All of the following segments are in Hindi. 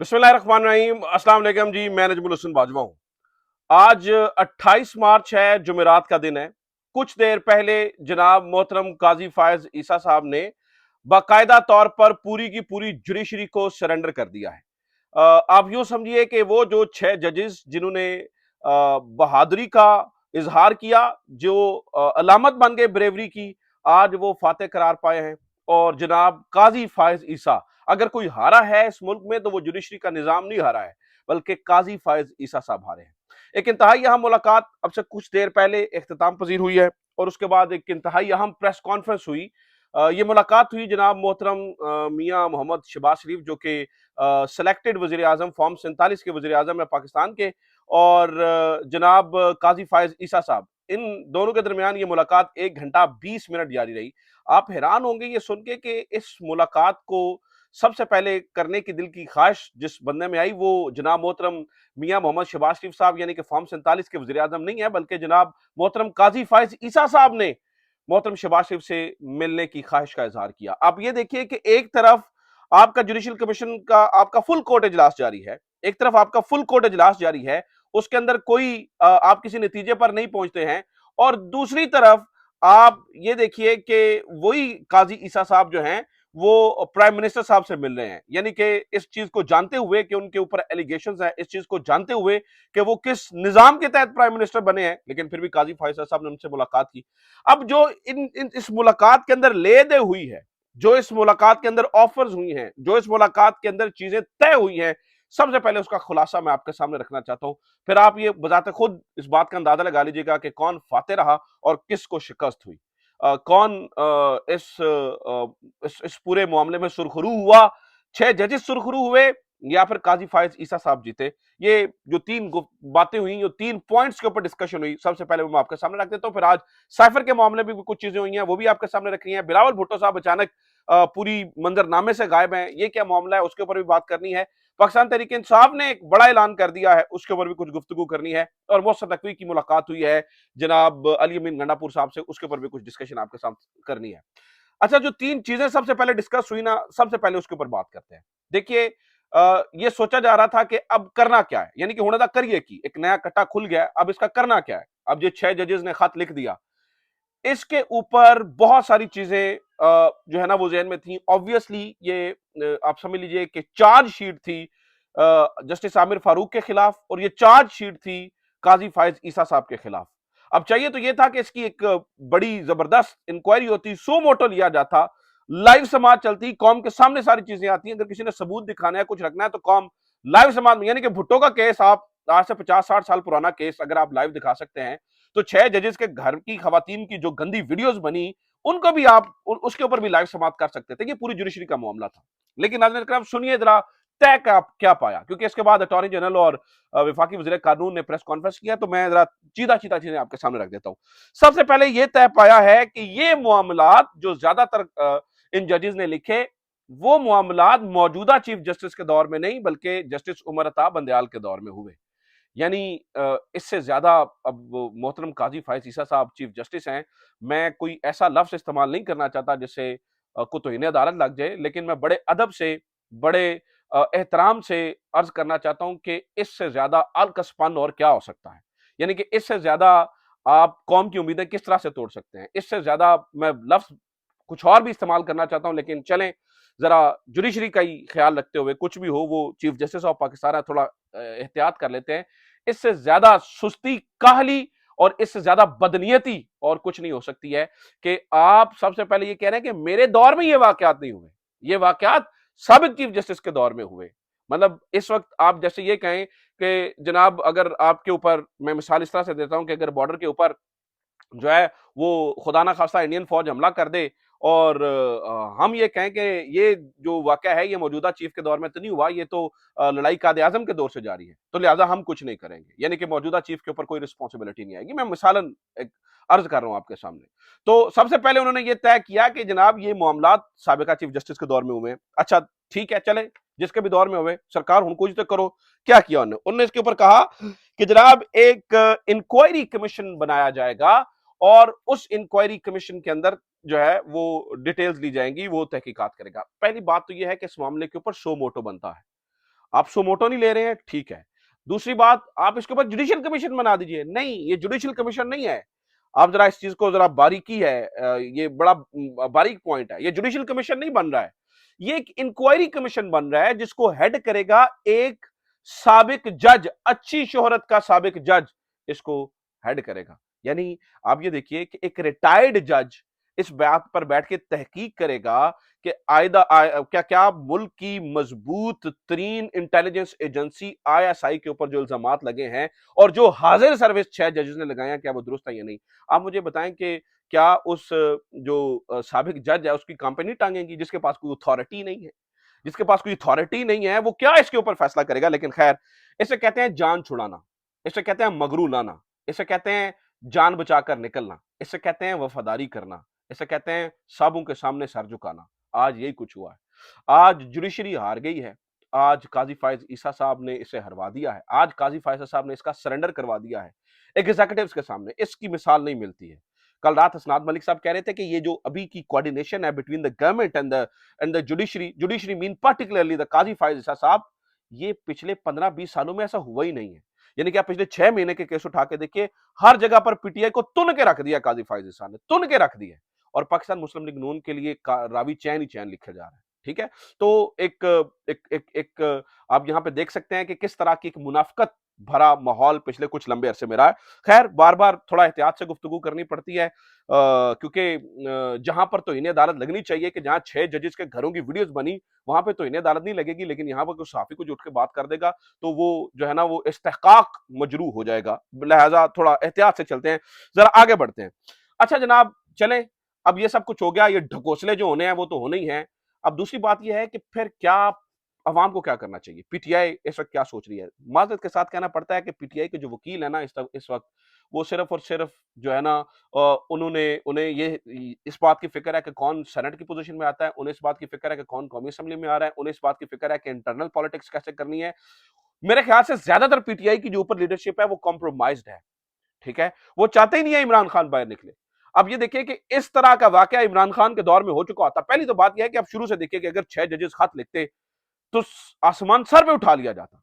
बिस्मिल्लाहिर्रहमानिर्रहीम। अस्सलाम वालेकुम जी, मैं नजमुल हसन बाजवा हूं। आज 28 मार्च है, जुमेरात का दिन है। कुछ देर पहले जनाब मोहतरम काजी फायज ईसा साहब ने बाकायदा तौर पर पूरी की पूरी जुडिशरी को सरेंडर कर दिया है। आप यूं समझिए कि वो जो 6 जजेस जिन्होंने बहादुरी का इजहार किया, जो अलामत बन गए ब्रेवरी की, आज वो फातेह करार पाए हैं। और जनाब काजी फायज ईसा, अगर कोई हारा है इस मुल्क में तो वो जुडिशरी का निजाम नहीं हारा है, बल्कि काजी फायज ईसा साहब हारे हैं। एक इंतहाई अहम मुलाकात अब से कुछ देर पहले इख्तिताम पजीर हुई है और उसके बाद एक इंतहाई अहम प्रेस कॉन्फ्रेंस हुई। ये मुलाकात हुई जनाब मोहतरम मियां मोहम्मद शहबाज शरीफ, जो कि सेलेक्टेड वजीर आजम फॉर्म 47 के वजीर आजम है पाकिस्तान के, और जनाब काजी फायज ईसा साहब, इन दोनों के दरमियान ये मुलाकात 1 घंटा 20 मिनट जारी रही। आप हैरान होंगे ये सुन के कि इस मुलाकात को सबसे पहले करने की दिल की ख्वाहिश जिस बंदे में आई, वो जनाब मोहतरम मियां मोहम्मद शहबाज शरीफ साहब यानी कि फॉर्म 47 के वजीर आजम नहीं है, बल्कि जनाब मोहतरम काजी फायज ईसा साहब ने मोहतरम शहबाज शरीफ से मिलने की ख्वाहिश का इजहार किया। आप ये देखिए कि एक तरफ आपका जुडिशल कमीशन का आपका फुल कोर्ट इजलास जारी है, एक तरफ आपका फुल कोर्ट इजलास जारी है, उसके अंदर कोई आप किसी नतीजे पर नहीं पहुंचते हैं, और दूसरी तरफ आप ये देखिए कि वही काजी ईसा साहब जो हैं वो प्राइम मिनिस्टर साहब से मिल रहे हैं, यानी कि इस चीज को जानते हुए कि उनके ऊपर एलिगेशंस हैं, इस चीज को जानते हुए कि वो किस निजाम के तहत प्राइम मिनिस्टर बने हैं, लेकिन फिर भी काजी फायज साहब ने उनसे मुलाकात की। अब जो इस मुलाकात के अंदर ले दे हुई है, जो इस मुलाकात के अंदर ऑफर्स हुई हैं, जो इस मुलाकात के अंदर चीजें तय हुई हैं, सबसे पहले उसका खुलासा मैं आपके सामने रखना चाहता हूं। फिर आप ये बजाते खुद इस बात का अंदाजा लगा लीजिएगा कि कौन फातेह रहा और किसको शिकस्त हुई। कौन इस पूरे मामले में सुरखरू हुआ। 6 जजेस सुरखरू हुए या फिर काजी फायज ईसा साहब जीते। ये जो तीन बातें हुई, जो 3 पॉइंट्स के ऊपर डिस्कशन हुई, सबसे पहले वो मैं आपके सामने रख देता हूं। फिर आज साइफर के मामले में भी कुछ चीजें हुई हैं, वो भी आपके सामने रखी हैं। बिलावल भुट्टो साहब अचानक पूरी मंजरनामे से गायब हैं, ये क्या मामला है, उसके ऊपर भी बात करनी है। पाकिस्तान तहरीक इंसाफ ने एक बड़ा ऐलान कर दिया है, उसके ऊपर भी कुछ गुफ्तगू करनी है। और मोहसिन नकवी की मुलाकात हुई है जनाब अली अमीन गंडापुर साहब से, उसके ऊपर भी कुछ डिस्कशन आपके साथ करनी है। अच्छा, जो 3 चीजें सबसे पहले डिस्कस हुई ना, सबसे पहले उसके ऊपर बात करते हैं। देखिए, ये सोचा जा रहा था कि अब करना क्या है, यानी कि होने तक करिए की एक नया कट्टा खुल गया, अब इसका करना क्या है। अब ये 6 जजेस ने खत लिख दिया, इसके ऊपर बहुत सारी चीजें जो है ना वो जहन में थी। ऑब्वियसली ये आप समझ लीजिए कि चार्जशीट थी जस्टिस आमिर फारूक के खिलाफ, और ये चार्जशीट थी काजी फायज ईसा साहब के खिलाफ। अब चाहिए तो ये था कि इसकी एक बड़ी जबरदस्त इंक्वायरी होती, सो मोटो लिया जाता, लाइव समाज चलती, कौम के सामने सारी चीजें आती हैं। अगर किसी ने सबूत दिखाना है, कुछ रखना है, तो कौम लाइव समाज में, यानी कि भुट्टो का केस, आप आज से 50-60 साल पुराना केस अगर आप लाइव दिखा सकते हैं, तो 6 जजेस के घर की खवातीन की जो गंदी वीडियोस बनी, उनको भी आप उसके ऊपर भी लाइव समाप्त कर सकते थे। ये पूरी जुडिशरी का मामला था। लेकिन नाज़रीन करम, सुनिए जरा तय क्या पाया, क्योंकि इसके बाद अटॉर्नी जनरल और वफाकी वजीर कानून ने प्रेस कॉन्फ्रेंस किया, तो मैं जरा चीदा चीदा चीजें आपके सामने रख देता हूं। सबसे पहले यह तय पाया है कि ये मामलात जो ज्यादातर इन जजेस ने लिखे, वो मामलात मौजूदा चीफ जस्टिस के दौर में नहीं, बल्कि जस्टिस उमर अता बंदयाल के दौर में हुए। यानी इससे ज्यादा अब मोहतरम काजी फायज ईसा साहब चीफ जस्टिस हैं। मैं कोई ऐसा लफ्ज इस्तेमाल नहीं करना चाहता जिससे को तौहीन अदालत लग जाए, लेकिन मैं बड़े अदब से, बड़े एहतराम से अर्ज करना चाहता हूं कि इससे ज्यादा अलकसपन और क्या हो सकता है। यानी कि इससे ज्यादा आप कौम की उम्मीदें किस तरह से तोड़ सकते हैं। इससे ज्यादा मैं लफ्ज कुछ और भी इस्तेमाल करना चाहता हूं, लेकिन चलें, जरा जुडिशरी का ही ख्याल रखते हुए, कुछ भी हो, वो चीफ जस्टिस ऑफ पाकिस्तान है, थोड़ा एहतियात कर लेते हैं। इससे ज्यादा सुस्ती, काहली और इससे ज्यादा बदनीयती और कुछ नहीं हो सकती है कि आप सबसे पहले ये कह रहे हैं कि मेरे दौर में ये वाकयात नहीं हुए। ये वाकयात साबिक चीफ जस्टिस के दौर में हुए। मतलब इस वक्त आप जैसे ये कहें कि जनाब, अगर आपके ऊपर, मैं मिसाल इस तरह से देता हूं कि अगर बॉर्डर के ऊपर जो है वो खुदा ना खास्ता इंडियन फौज हमला कर दे, और हम ये कहें कि ये जो वाकया है ये मौजूदा चीफ के दौर में तो नहीं हुआ, ये तो लड़ाई कायदे आजम के दौर से जारी है, तो लिहाजा हम कुछ नहीं करेंगे, यानी कि मौजूदा चीफ के ऊपर कोई रिस्पॉन्सिबिलिटी नहीं आएगी। मैं मिसालन एक अर्ज कर रहा हूं आपके सामने। तो सबसे पहले उन्होंने ये तय किया कि जनाब ये मामला साबिका चीफ जस्टिस के दौर में हुए। अच्छा, ठीक है, चले, जिसके भी दौर में हुए, सरकार उनको तो करो। क्या किया उन्होंने इसके ऊपर कहा कि जनाब एक इंक्वायरी कमीशन बनाया जाएगा, और उस इंक्वायरी कमीशन के अंदर जो है वो डिटेल्स ली जाएंगी, वो तहकीकात करेगा। पहली बात तो यह है कि इस मामले के ऊपर सो मोटो बनता है। आप सुमोटो नहीं ले रहे हैं, ठीक है। दूसरी बात, आप इसके ऊपर जुडिशियल कमीशन बना दीजिए। नहीं, ये जुडिशियल कमीशन नहीं है। आप जरा इस चीज को जरा बारीकी है, ये बड़ा बारीक पॉइंट है। ये जुडिशियल कमीशन नहीं बन रहा है, ये एक इंक्वायरी कमीशन बन रहा है जिसको हेड करेगा एक साबिक जज, अच्छी शोहरत का साबिक जज इसको हेड करेगा। यानी आप ये देखिए कि एक रिटायर्ड जज इस बात पर बैठ के तहकीक करेगा कि क्या क्या मुल्क की मजबूत तरीन इंटेलिजेंस एजेंसी आईएसआई के ऊपर जो इल्जामात लगे हैं और जो हाजिर सर्विस 6 जजेस ने लगाया, क्या वो दुरुस्त है या नहीं। आप मुझे बताएं कि क्या उस जो साबिक जज है उसकी कंपनी टांगेंगी जिसके पास कोई अथॉरिटी नहीं है, जिसके पास कोई अथॉरिटी नहीं है, वो क्या इसके ऊपर फैसला करेगा। लेकिन खैर, इसे कहते हैं जान छुड़ाना, इसे कहते हैं मगरू लाना, इसे कहते हैं जान बचाकर निकलना, इसे कहते हैं वफादारी करना, इसे कहते हैं सबों के सामने सर झुकाना। आज यही कुछ हुआ है। आज जुडिशरी हार गई है। आज काजी फायज ईसा साहब ने इसे हरवा दिया है। आज काजी फायज साहब ने इसका सरेंडर करवा दिया है एग्जीक्यूटिव्स के सामने। इसकी मिसाल नहीं मिलती है। कल रात हसनात मलिक साहब कह रहे थे कि ये जो अभी की कोऑर्डिनेशन है between the government and the judiciary mean particularly the Qazi Faez Isa Sahab, ये पिछले 15-20 सालों में ऐसा हुआ ही नहीं है। यानी कि आप पिछले 6 महीने के केस उठा के देखिए, हर जगह पर पीटीआई को तुन के रख दिया, काजी फायज ईसा ने तुन के रख दिया। और पाकिस्तान मुस्लिम लीग नून के लिए रावी चैन ही चैन लिखे जा रहा है। ठीक है, तो एक आप यहां पे देख सकते हैं कि किस तरह की एक मुनाफिकत भरा माहौल पिछले कुछ लंबे अरसे में रहा है। खैर, बार बार थोड़ा एहतियात से गुफ्तगू करनी पड़ती है, क्योंकि जहां पर तो इन्हें अदालत लगनी चाहिए कि जहां 6 जजेस के घरों की वीडियोस बनी, वहां पे तो इन्हें अदालत नहीं लगेगी, लेकिन यहां पर कोई सहाफी कुछ उठ के बात कर देगा तो वो जो है ना वो इस्तेहकाक मजरू हो जाएगा। लिहाजा थोड़ा एहतियात से चलते हैं, जरा आगे बढ़ते हैं। अच्छा जनाब, चले, अब ये सब कुछ हो गया, ये ढकोसले जो होने हैं वो तो होने ही हैं। अब दूसरी बात ये है कि फिर क्या अवाम को क्या करना चाहिए, पीटीआई इस वक्त क्या सोच रही है। माजरत के साथ कहना पड़ता है कि पीटीआई के जो वकील है ना इस वक्त, वो सिर्फ और सिर्फ जो है ना उन्होंने उन्हें ये इस बात की फिक्र है कि कौन सेनेट की पोजीशन में आता है, उन्हें इस बात की फिक्र है कि कौन कौमी असेंबली में आ रहा है, उन्हें इस बात की फिक्र है कि इंटरनल पॉलिटिक्स कैसे करनी है। मेरे ख्याल से ज्यादातर पीटीआई की जो ऊपर लीडरशिप है वो कॉम्प्रोमाइज्ड है। ठीक है, वो चाहते ही नहीं है इमरान खान बाहर निकले। अब ये देखिए कि इस तरह का वाकया इमरान खान के दौर में हो चुका होता। पहली तो बात यह है कि आप शुरू से देखिए कि अगर 6 जजेस खत लिखते तो आसमान सर पे उठा लिया जाता।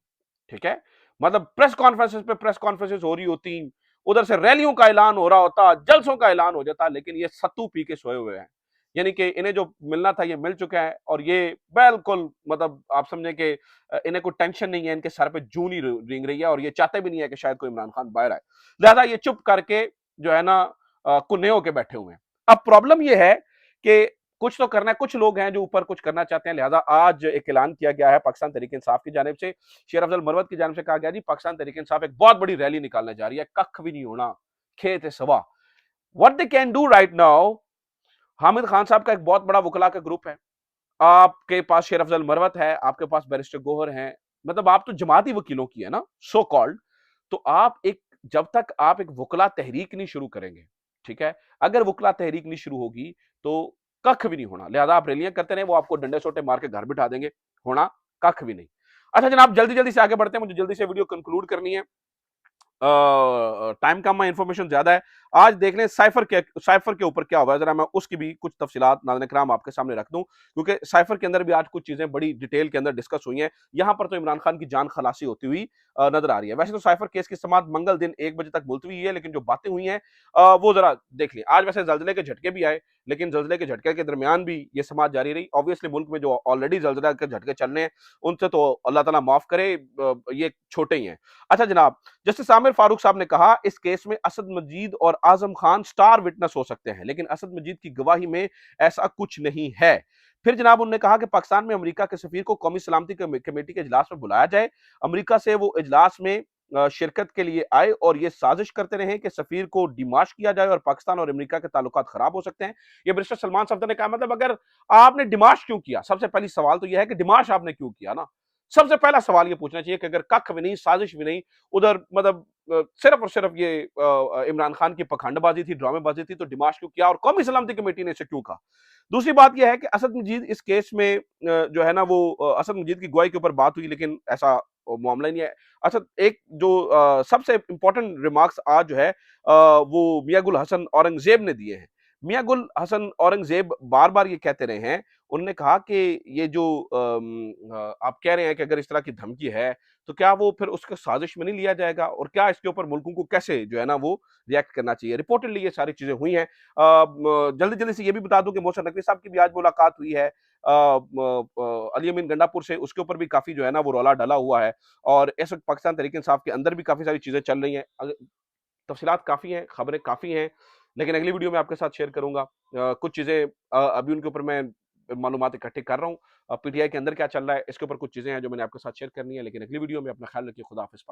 ठीक है, मतलब प्रेस कॉन्फ्रेंसेस हो रही होती, उधर से रैलियों का ऐलान हो रहा होता, जलसों का ऐलान हो जाता, लेकिन ये सत्तू पी के सोए हुए हैं। यानी कि इन्हें जो मिलना था ये मिल चुका है और ये बिल्कुल मतलब आप समझे कि इन्हें कोई टेंशन नहीं है, इनके सर पे जूं नहीं रेंग रही है और ये चाहते भी नहीं है कि शायद कोई इमरान खान बाहर आए। लिहाजा ये चुप करके जो है ना कुन्ने होके बैठे हुए हैं। अब प्रॉब्लम ये है कि कुछ तो करना है, कुछ लोग हैं जो ऊपर कुछ करना चाहते हैं। लिहाजा आज एक ऐलान किया गया है पाकिस्तान तहरीक इंसाफ की जानिब से, शेर अफजल मरवत की जानिब से कहा गया जी पाकिस्तान तहरीक इंसाफ एक बहुत बड़ी रैली निकालने जा रही है, कख भी नहीं होना, खेत है सवा। What they can do right now, Hamid Khan साहब का एक बहुत बड़ा वकला का ग्रुप है, आपके पास शेर अफजल मरवत है, आपके पास बैरिस्टर गोहर हैं, मतलब आप तो जमाती वकीलों की है ना, सो कॉल्ड। तो आप एक, जब तक आप एक वकला तहरीक नहीं शुरू करेंगे, ठीक है, अगर वकला तहरीक नहीं शुरू होगी तो कख भी नहीं होना। लिहाजा आप रैलियां करते रहे, वो आपको डंडे सोटे मार के घर बिठा देंगे, होना कख भी नहीं। अच्छा जनाब, जल्दी जल्दी से आगे बढ़ते हैं, मुझे जल्दी से वीडियो कंक्लूड करनी है, टाइम कम है, इंफॉर्मेशन ज्यादा है। आज देख लें साइफर के ऊपर क्या हुआ है, जरा मैं उसकी भी कुछ तफसीलात नाज़रीन किराम आपके सामने रख दूं, क्योंकि साइफर के अंदर भी आज कुछ चीजें बड़ी डिटेल के अंदर डिस्कस हुई हैं। यहां पर तो इमरान खान की जान खलासी होती हुई नजर आ रही है। वैसे तो साइफर केस की समाअत मंगल दिन 1 बजे तक मुलतवी है, लेकिन जो बातें हुई हैं वो जरा देख लें। आज वैसे जल्जले के झटके भी आए, लेकिन जल्जले के झटके के दरमियान भी ये समाअत जारी रही। ऑब्वियसली मुल्क में जो ऑलरेडी जल्जला के झटके चल रहे हैं उनसे तो अल्लाह ताला माफ करे, ये छोटे ही हैं। अच्छा जनाब, जस्टिस आमिर फारूक साहब ने कहा इस केस में असद मजीद और आजम खान स्टार विटनेस हो सकते हैं, लेकिन असद मजीद की गवाही में ऐसा कुछ नहीं है। फिर जनाब उन्होंने कहा कि पाकिस्तान में अमेरिका के सफीर को कौमी सलामती कमेटी के इजलास में बुलाया जाए, अमेरिका से वो इजलास में शिरकत के लिए आए और ये साजिश करते रहे कि सफीर को डिमाश किया जाए और पाकिस्तान और अमेरिका के ताल्लुकात खराब हो सकते हैं। ये बैरिस्टर सलमान सफदर ने कहा, मतलब अगर आपने डिमाश क्यों किया, सबसे पहली सवाल तो यह है कि डिमाश आपने क्यों किया ना। सबसे पहला सवाल ये पूछना चाहिए कि अगर कख भी नहीं, साजिश भी नहीं, उधर मतलब सिर्फ और सिर्फ ये इमरान खान की पखंडबाजी थी, ड्रामेबाजी थी, तो डिमाश क्यों किया और कौमी सलामती कमेटी ने इसे क्यों कहा। दूसरी बात यह है कि असद मजीद इस केस में जो है ना वो असद मजीद की गवाही के ऊपर बात हुई, लेकिन ऐसा मामला नहीं है। अच्छा, एक जो सबसे इंपॉर्टेंट रिमार्क्स आज जो है वो मियां गुल हसन औरंगजेब ने दिए हैं। मियां गुल हसन औरंगजेब बार बार ये कहते रहे हैं, उन्होंने कहा कि ये जो आप कह रहे हैं कि अगर इस तरह की धमकी है, तो क्या वो फिर उसको साजिश में नहीं लिया जाएगा और क्या इसके ऊपर मुल्कों को कैसे जो है ना वो रिएक्ट करना चाहिए? रिपोर्टेडली ये सारी चीज़ें हुई हैं। जल्दी-जल्दी से ये भी बता दूँ कि मोहसिन नकवी साहब की भी आज मुलाकात हुई है अली अमीन गंडापुर से, उसके ऊपर भी काफ़ी जो है ना वो रौला डला हुआ है और इस वक़्त पाकिस्तान तहरीक-ए-इंसाफ के अंदर भी काफ़ी सारी चीज़ें चल रही हैं। तफ़सीलात काफ़ी हैं, खबरें काफ़ी हैं, लेकिन अगली वीडियो में आपके साथ शेयर करूँगा। कुछ चीज़ें अभी उनके ऊपर मैं मालूमात इकट्ठी कर रहा हूँ। पीटीआई के अंदर क्या चल रहा है, इसके ऊपर कुछ चीज़ें हैं जो मैंने आपके साथ शेयर करनी है, लेकिन अगली वीडियो में अपना ख़्याल रखिए। खुदा हाफ़िज़।